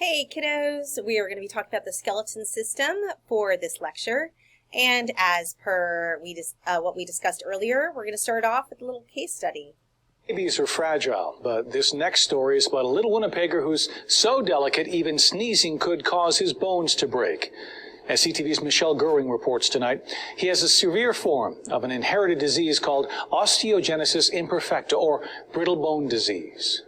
Hey kiddos, we are going to be talking about the skeleton system for this lecture, and as per what we discussed earlier, we're going to start off with a little case study. Babies are fragile, but this next story is about a little Winnipegger who's so delicate even sneezing could cause his bones to break. As CTV's Michelle Gerwing reports tonight, he has a severe form of an inherited disease called osteogenesis imperfecta, or brittle bone disease.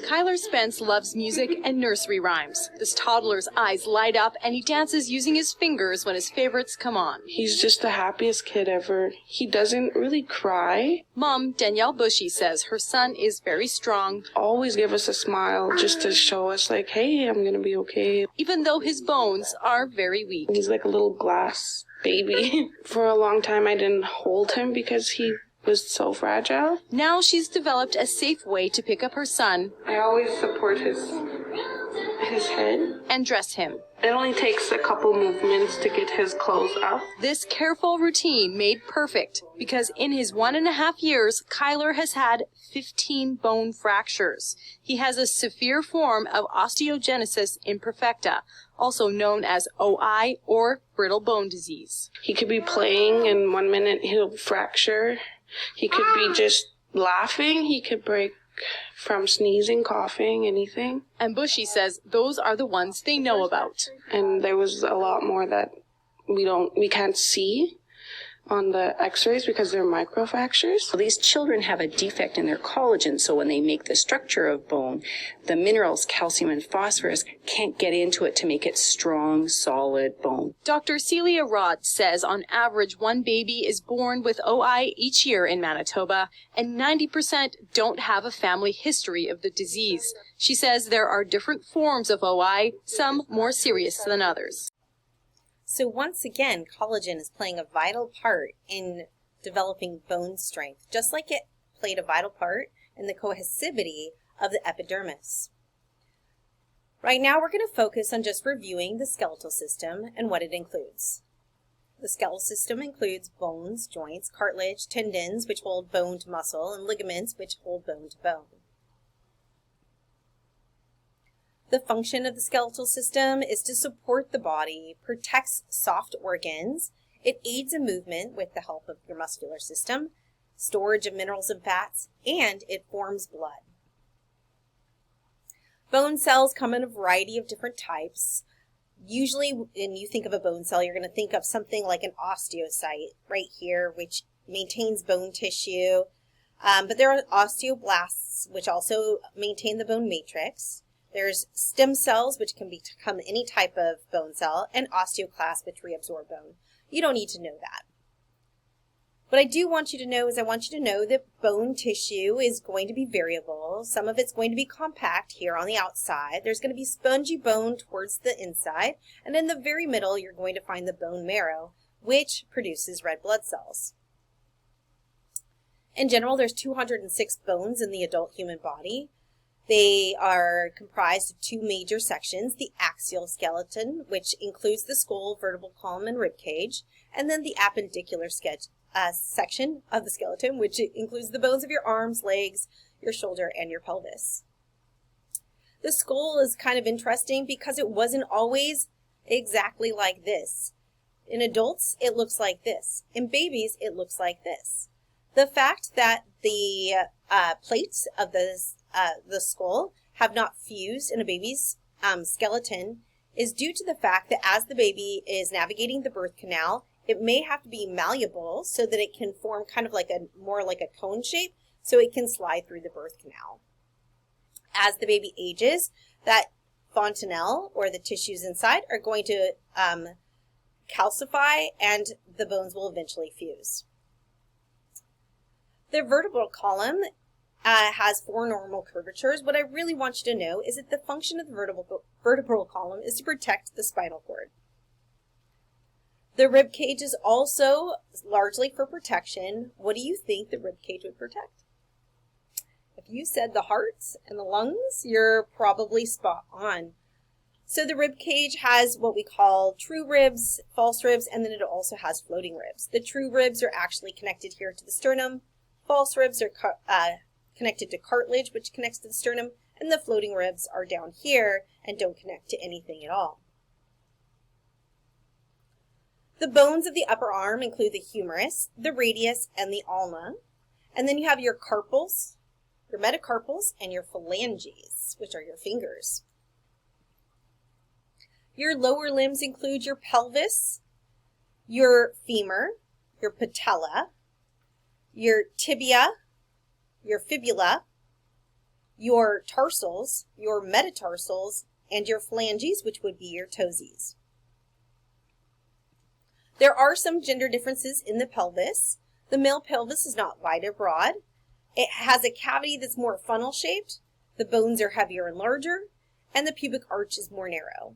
Kyler Spence loves music and nursery rhymes. This toddler's eyes light up and he dances using his fingers when his favorites come on. He's just the happiest kid ever. He doesn't really cry. Mom, Danielle Bushy, says her son is very strong. Always give us a smile just to show us like, hey, I'm going to be okay. Even though his bones are very weak. He's like a little glass baby. For a long time I didn't hold him because he was so fragile. Now she's developed a safe way to pick up her son. I always support his head and dress him. It only takes a couple movements to get his clothes up. This careful routine made perfect because in his 1.5 years, Kyler has had 15 bone fractures. He has a severe form of osteogenesis imperfecta, also known as OI or brittle bone disease. He could be playing and 1 minute he'll fracture. He could be just laughing. He could break from sneezing, coughing, anything. And Bushy says those are the ones they know about. And there was a lot more that we can't see on the x-rays because they're microfractures. Well, these children have a defect in their collagen, so when they make the structure of bone, the minerals, calcium and phosphorus, can't get into it to make it strong, solid bone. Dr. Celia Rod says on average one baby is born with OI each year in Manitoba, and 90% don't have a family history of the disease. She says there are different forms of OI, some more serious than others. So once again, collagen is playing a vital part in developing bone strength, just like it played a vital part in the cohesivity of the epidermis. Right now we're going to focus on just reviewing the skeletal system and what it includes. The skeletal system includes bones, joints, cartilage, tendons, which hold bone to muscle, and ligaments, which hold bone to bone. The function of the skeletal system is to support the body, protects soft organs, it aids in movement with the help of your muscular system, storage of minerals and fats, and it forms blood. Bone cells come in a variety of different types. Usually when you think of a bone cell, you're going to think of something like an osteocyte right here, which maintains bone tissue. But there are osteoblasts, which also maintain the bone matrix. There's stem cells, which can become any type of bone cell, and osteoclasts, which reabsorb bone. You don't need to know that. What I do want you to know is I want you to know that bone tissue is going to be variable. Some of it's going to be compact here on the outside. There's going to be spongy bone towards the inside, and in the very middle you're going to find the bone marrow, which produces red blood cells. In general, there's 206 bones in the adult human body. They are comprised of two major sections, the axial skeleton, which includes the skull, vertebral column, and rib cage, and then the appendicular section of the skeleton, which includes the bones of your arms, legs, your shoulder, and your pelvis. The skull is kind of interesting because it wasn't always exactly like this. In adults, it looks like this. In babies, it looks like this. The fact that the plates of the skull have not fused in a baby's skeleton is due to the fact that as the baby is navigating the birth canal, it may have to be malleable so that it can form kind of like more like a cone shape so it can slide through the birth canal. As the baby ages, that fontanelle or the tissues inside are going to calcify and the bones will eventually fuse. The vertebral column has 4 normal curvatures. What I really want you to know is that the function of the vertebral column is to protect the spinal cord. The rib cage is also largely for protection. What do you think the rib cage would protect? If you said the heart and the lungs, you're probably spot on. So the rib cage has what we call true ribs, false ribs, and then it also has floating ribs. The true ribs are actually connected here to the sternum. False ribs are connected to cartilage, which connects to the sternum, and the floating ribs are down here and don't connect to anything at all. The bones of the upper arm include the humerus, the radius, and the ulna. And then you have your carpals, your metacarpals, and your phalanges, which are your fingers. Your lower limbs include your pelvis, your femur, your patella, your tibia, your fibula, your tarsals, your metatarsals, and your phalanges, which would be your toesies. There are some gender differences in the pelvis. The male pelvis is not wide or broad. It has a cavity that's more funnel-shaped. The bones are heavier and larger, and the pubic arch is more narrow.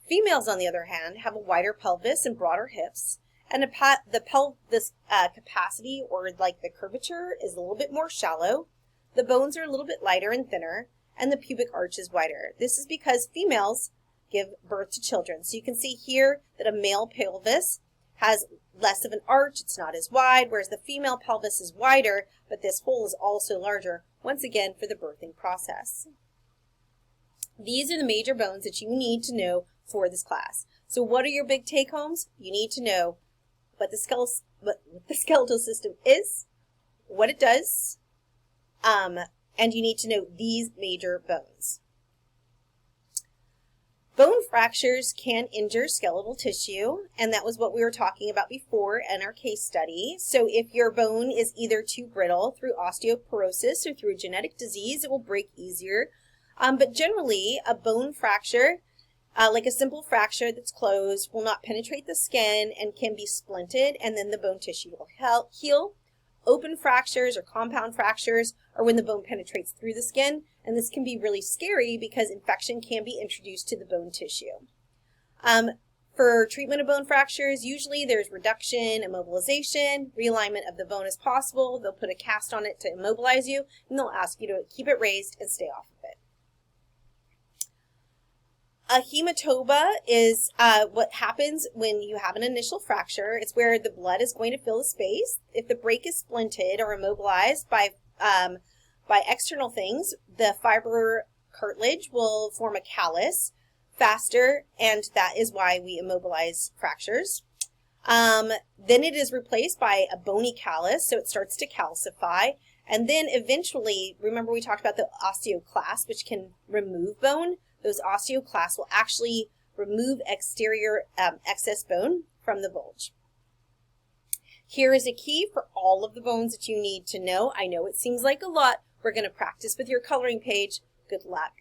Females, on the other hand, have a wider pelvis and broader hips, and the pelvis capacity, or like the curvature, is a little bit more shallow. The bones are a little bit lighter and thinner, and the pubic arch is wider. This is because females give birth to children. So you can see here that a male pelvis has less of an arch, it's not as wide, whereas the female pelvis is wider, but this hole is also larger, once again for the birthing process. These are the major bones that you need to know for this class. So what are your big take-homes? You need to know what the skeletal system is, what it does, and you need to know these major bones. Bone fractures can injure skeletal tissue, and that was what we were talking about before in our case study. So if your bone is either too brittle through osteoporosis or through genetic disease, it will break easier. But generally, a bone fracture, like a simple fracture that's closed, will not penetrate the skin and can be splinted, and then the bone tissue will heal. Open fractures or compound fractures are when the bone penetrates through the skin, and this can be really scary because infection can be introduced to the bone tissue. For treatment of bone fractures, usually there's reduction, immobilization, realignment of the bone as possible. They'll put a cast on it to immobilize you, and they'll ask you to keep it raised and stay off of it. A hematoma is what happens when you have an initial fracture. It's where the blood is going to fill the space. If the break is splinted or immobilized by external things, the fiber cartilage will form a callus faster, and that is why we immobilize fractures. Then it is replaced by a bony callus, so it starts to calcify. And then eventually, remember we talked about the osteoclast, which can remove bone. Those osteoclasts will actually remove exterior excess bone from the bulge. Here is a key for all of the bones that you need to know. I know it seems like a lot. We're going to practice with your coloring page. Good luck.